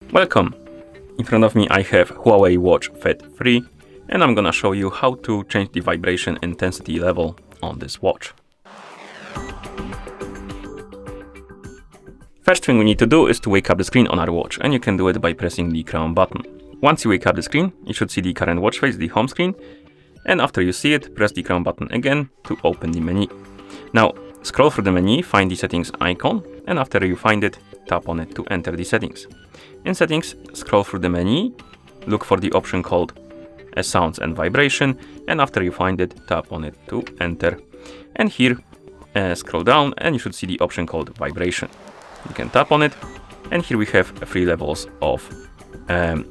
Welcome! In front of me I have HUAWEI Watch Fit 3 and I'm gonna show you how to change the vibration intensity level on this watch. First thing we need to do is to wake up the screen on our watch, and you can do it by pressing the crown button. Once you wake up the screen, you should see the current watch face, the home screen, and after you see it, press the crown button again to open the menu. Now scroll through the menu, find the settings icon, and after you find it, tap on it to enter the settings. In settings, scroll through the menu, look for the option called sounds and vibration, and after you find it, tap on it to enter. And here, scroll down and you should see the option called vibration. You can tap on it, and here we have 3 levels of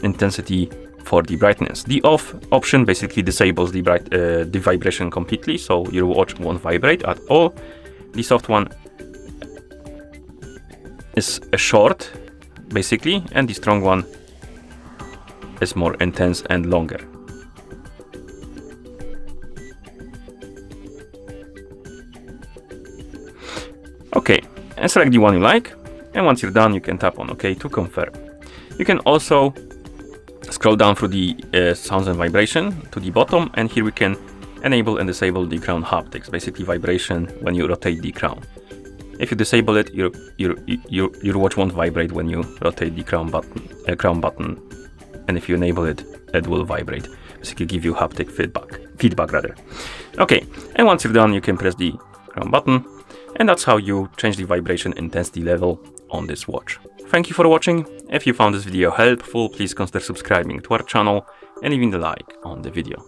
intensity for the brightness. The off option basically disables the vibration completely, so your watch won't vibrate at all. The soft one is a short, basically, and the strong one is more intense and longer. Okay, and select the one you like, and once you're done you can tap on OK to confirm. You can also scroll down through the sounds and vibration to the bottom, and here we can enable and disable the crown haptics, basically vibration when you rotate the crown. If you disable it, your watch won't vibrate when you rotate the crown button, and if you enable it, it will vibrate. Basically, give you haptic feedback rather. Okay, and once you're done, you can press the crown button, and that's how you change the vibration intensity level on this watch. Thank you for watching. If you found this video helpful, please consider subscribing to our channel and leaving a like on the video.